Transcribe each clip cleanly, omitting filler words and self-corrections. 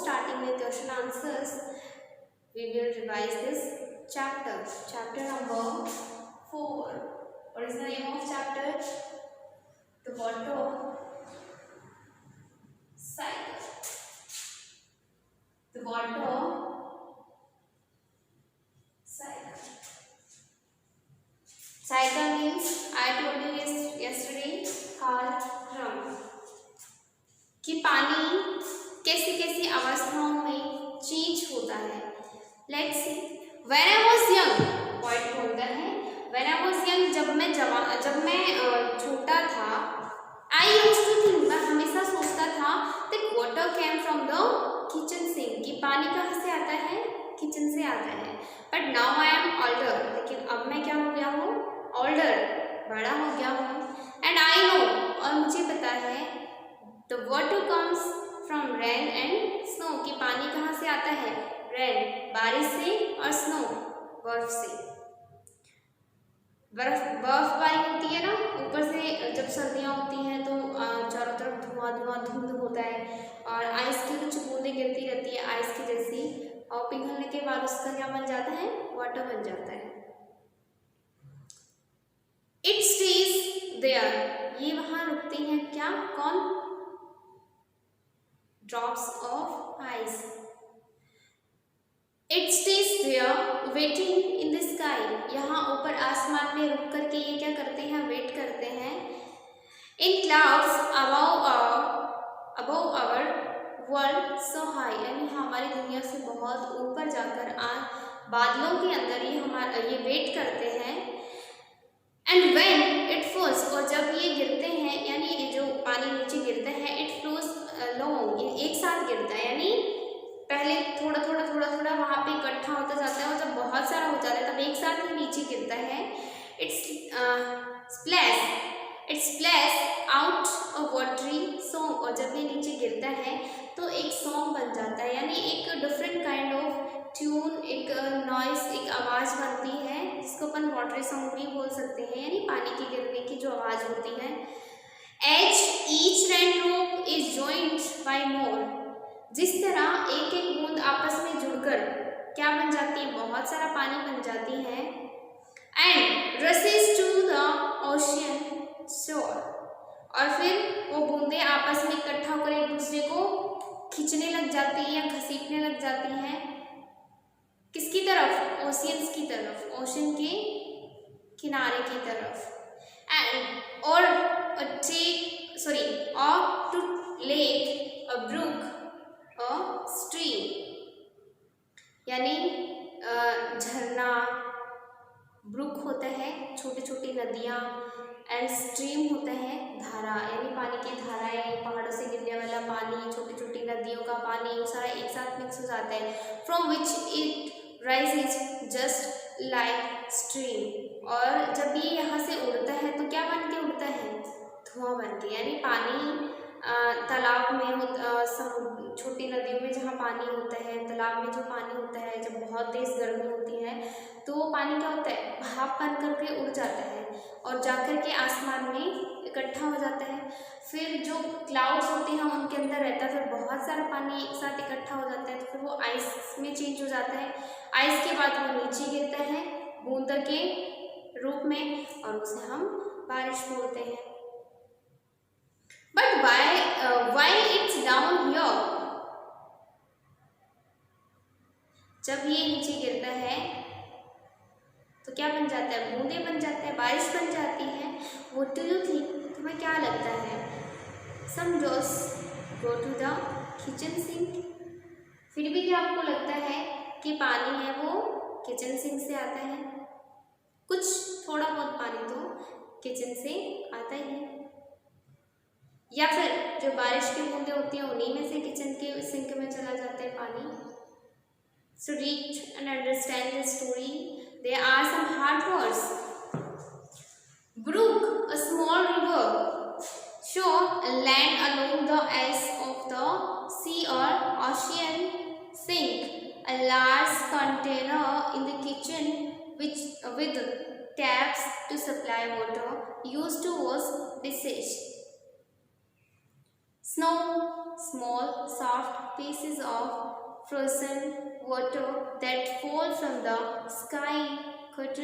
starting with question answers, we will revise this chapter. Chapter number 4. What is the name of chapter? The water cycle. The water cycle. Cycle means, I told you yesterday, कालक्रम, कि पानी कैसी कैसी अवस्थाओं में change होता है. Let's see. When I was young, point बोलता है, व्हेन आई वाज यंग, जब मैं छोटा था, आई यूज्ड टू थिंक, मैं हमेशा सोचता था that water came from the kitchen sink, कि पानी कहाँ से आता है? किचन से आता है. But now I am older, लेकिन अब मैं क्या हो गया हूँ? ओल्डर, बड़ा हो गया हूँ. एंड आई नो, और मुझे पता है, the water comes from rain and snow, कि पानी कहाँ से आता है? रेन, बारिश से, और स्नो, बर्फ से. बर्फबारी होती है ना ऊपर से, जब सर्दियाँ होती हैं तो चारों तरफ धुआं धुंध होता है और आइस की कुछ बूंदें गिरती रहती है आइस की जैसी, और पिघलने के बाद उसका क्या बन जाता है? वाटर बन जाता है. इट स्टेज देयर, ये वहां रुकती हैं. क्या? कौन? Drops of ice. It stays there waiting in the sky, यहाँ ऊपर आसमान में रुक करके ये क्या करते हैं? वेट करते हैं. In clouds above our world so high, यानी हमारी दुनिया से बहुत ऊपर जाकर बादलों के अंदर ये वेट करते हैं. एंड व्हेन इट फ्लोज, और जब ये गिरते हैं, यानी ये जो पानी नीचे गिरता है, इट फ्लोज लॉन्ग, ये एक साथ गिरता है, यानी पहले थोड़ा थोड़ा वहाँ पे इकट्ठा होता जाता है, और जब बहुत सारा हो जाता है तब एक साथ ही नीचे गिरता है. It's splash out a watery song, और जब ये नीचे गिरता है तो एक सॉन्ग बन जाता है, यानी एक डिफरेंट काइंड ऑफ ट्यून, एक नॉइस, एक आवाज़ बनती है, जिसको अपन वाटरी सॉन्ग भी बोल सकते हैं, यानी पानी के गिरने की जो आवाज़ होती है. As each raindrop is joined by more, जिस तरह एक एक बूंद आपस में जुड़कर क्या बन जाती है? बहुत सारा पानी बन जाती है. And races to the ocean shore, और फिर वो बूंदें आपस में इकट्ठा होकर एक दूसरे को खींचने लग जाती हैं या घसीटने लग जाती हैं. किसकी तरफ? ओशियंस की तरफ, ओशन के किनारे की तरफ. एंड और to lake, a brook, stream, यानी झरना, ब्रुक होता है छोटी छोटी नदियाँ, एंड स्ट्रीम होता है धारा, यानी पानी की धाराएं, पहाड़ों से गिरने वाला पानी, छोटी छोटी नदियों का पानी, वो सारा एक साथ मिक्स हो जाता है. From which it rises just like stream, और जब ये यहाँ से उड़ता है तो क्या बन के उड़ता है? धुआं बन के, यानी पानी तालाब में छोटी नदियों में जहाँ पानी होता है, तालाब में जो पानी होता है, जब बहुत तेज़ गर्मी होती है तो वो पानी क्या होता है? भाप बन करके उड़ जाता है और जाकर के आसमान में इकट्ठा हो जाता है. फिर जो क्लाउड्स होते हैं उनके अंदर रहता है, फिर बहुत सारा पानी एक साथ इकट्ठा हो जाता है, तो फिर वो आइस में चेंज हो जाता है. आइस के बाद वो नीचे गिरता है बूंद के रूप में, और उसे हम बारिश बोलते हैं. But why it's down here, जब ये नीचे गिरता है तो क्या बन जाता है? बूंदें बन जाता है, बारिश बन जाती है. व्हाट डू यू थिंक, तुम्हें क्या लगता है? Some does go to the kitchen sink, फिर भी क्या आपको लगता है कि पानी है वो किचन सिंक से आता है? कुछ थोड़ा बहुत पानी तो किचन से आता ही है, या फिर जो बारिश की बूंदें होती हैं उन्हीं में से किचन के सिंक में चला जाता है पानी. So read and understand the story. There are some hard words. Brook, a small river, shore land along the edge of the sea or ocean. Sink, a large container in the kitchen with taps to supply water used to wash dishes. Snow, small, soft pieces of frozen water that fall from the sky could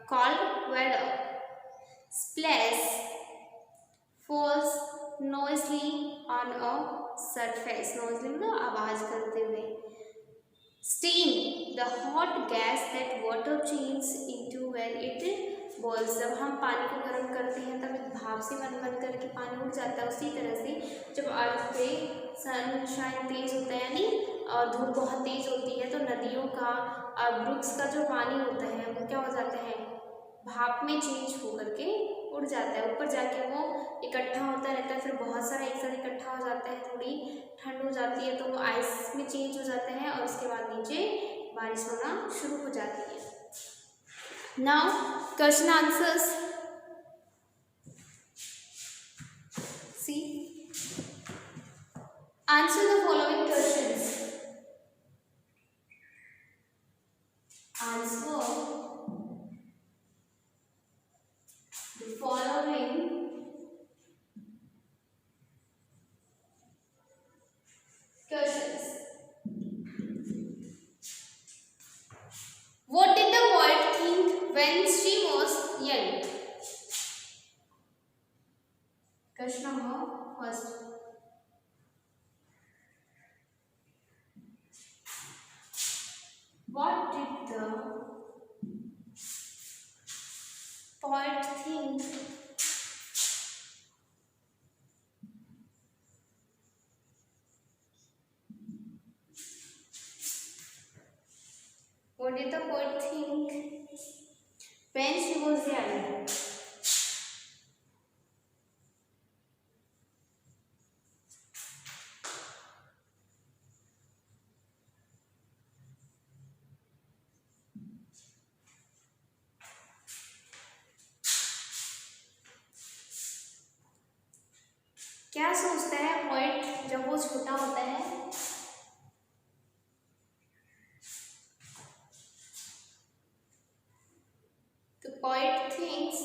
called weather. Splash falls noisily on a surface. Noisily मतलब आवाज करते हुए. Steam, the hot gas that water changes into when it boils. जब हम पानी को गर्म करते हैं तब एक भाप से बन करके पानी उड़ जाता है. उसी तरह से जब अर्थ पे सनशाइन तेज होता है यानी धूप बहुत तेज होती है तो नदियों का और ब्रुक्स का जो पानी होता है वो क्या हो जाता है, भाप में चेंज हो करके उड़ जाता है. ऊपर जाके वो इकट्ठा होता रहता है, फिर बहुत सारा एक साथ इकट्ठा हो जाता है. थोड़ी ठंड हो जाती है तो वो आइस में चेंज हो जाता है और उसके बाद नीचे बारिश होना शुरू हो जाती है. Now question answers. See answer the following questions. Answer the following questions. What did the poet think when she was young? Question number first. What did the poet think what did the poet think when she was young? क्या सोचता है poet जब वो छोटा होता है? The poet thinks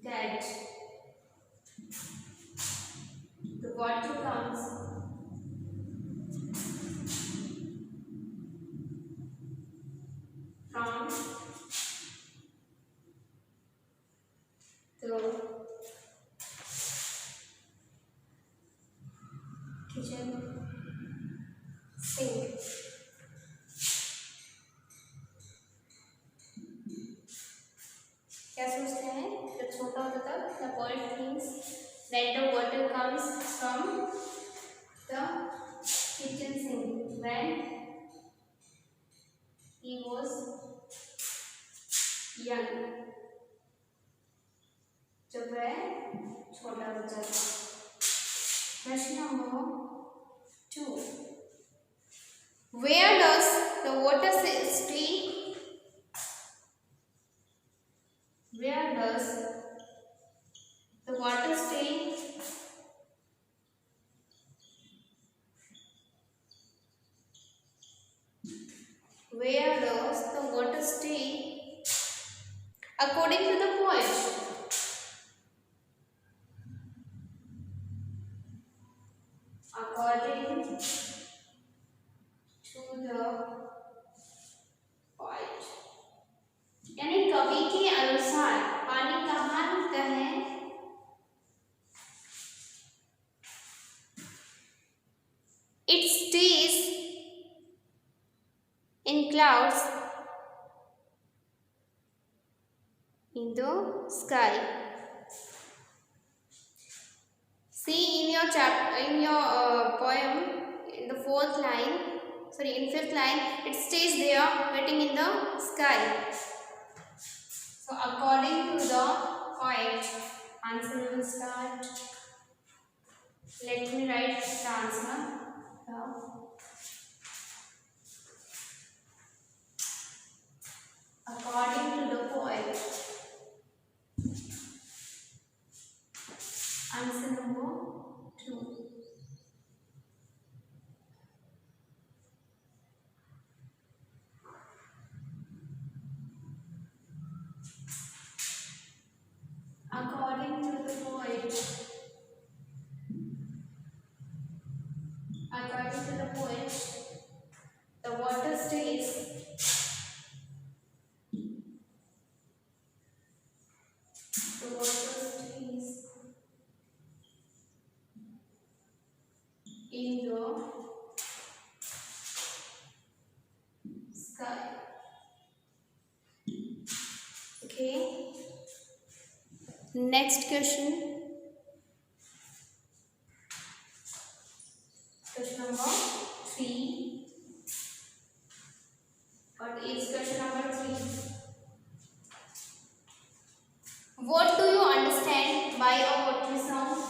that the water comes from the kitchen sink. क्या सोचते हैं जब छोटा होता था? The poet thinks that the water comes from the kitchen sink when he was young. जब वह छोटा बच्चा था. प्रश्न number 2. Where does the water stay? Where does the water stay? Where does the water stay according to the poet? According to the poet, यानी कवि के अनुसार पानी कहाँ रुकता है? It stays in clouds in the sky. See in your poem, in the fourth line, sorry, in fifth line, it stays there waiting in the sky. So according to the poet, answer will start. Let me write the answer. According to the poet, answer number 2. according to the poet, the water stays in the sky. Okay. Next question. Question number 3. What is question number 3? What do you understand by a watery sound?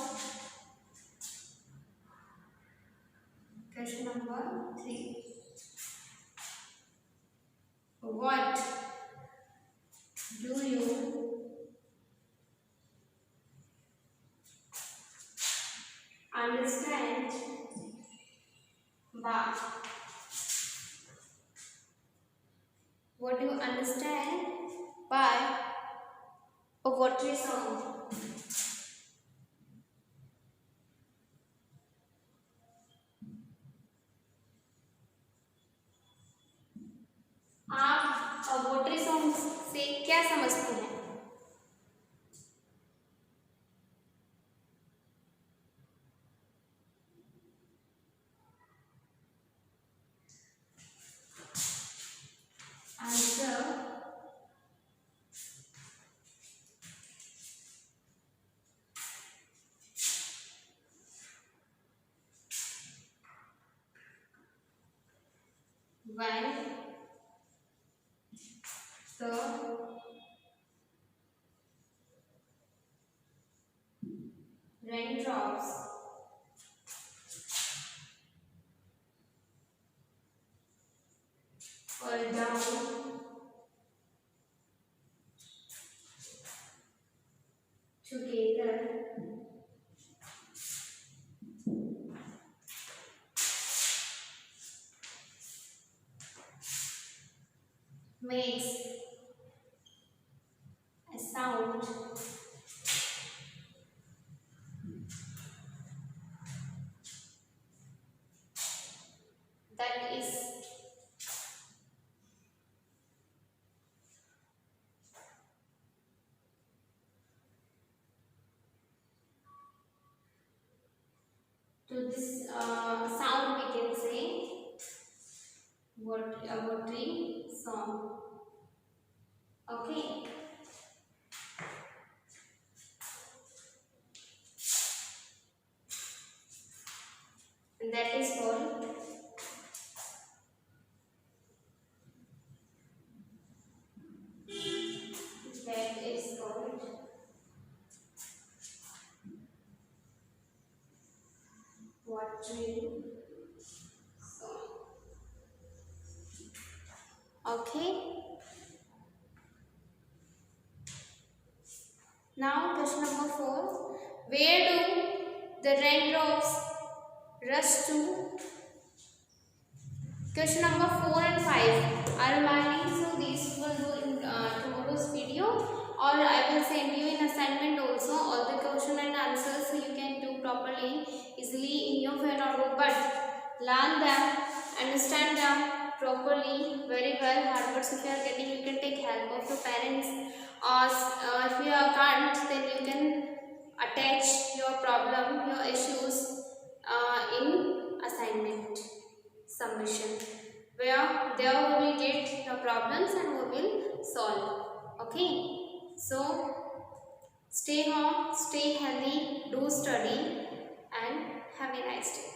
Question number 3. What do you understand by what do you understand by a watery sound? आप watery sound से क्या समझते हैं? Answer when the raindrops fall down together makes a sound that is to this sound we can say what a watery sound. Okay. And that is called watery sound. Okay. Now question number 4. Where do the raindrops rush to? Question number 4 and 5 are remaining, so these will do in tomorrow's video, or I will send you an assignment also, all the question and answers, so you can do properly, easily in your phone or book, but learn them, understand them properly, very well. Hard words if you are getting, you can take help of your parents, or if you can't, then you can attach your problem, your issues in assignment submission, where there we will get the problems and we will solve. Okay, so stay home, stay healthy, do study, and have a nice day.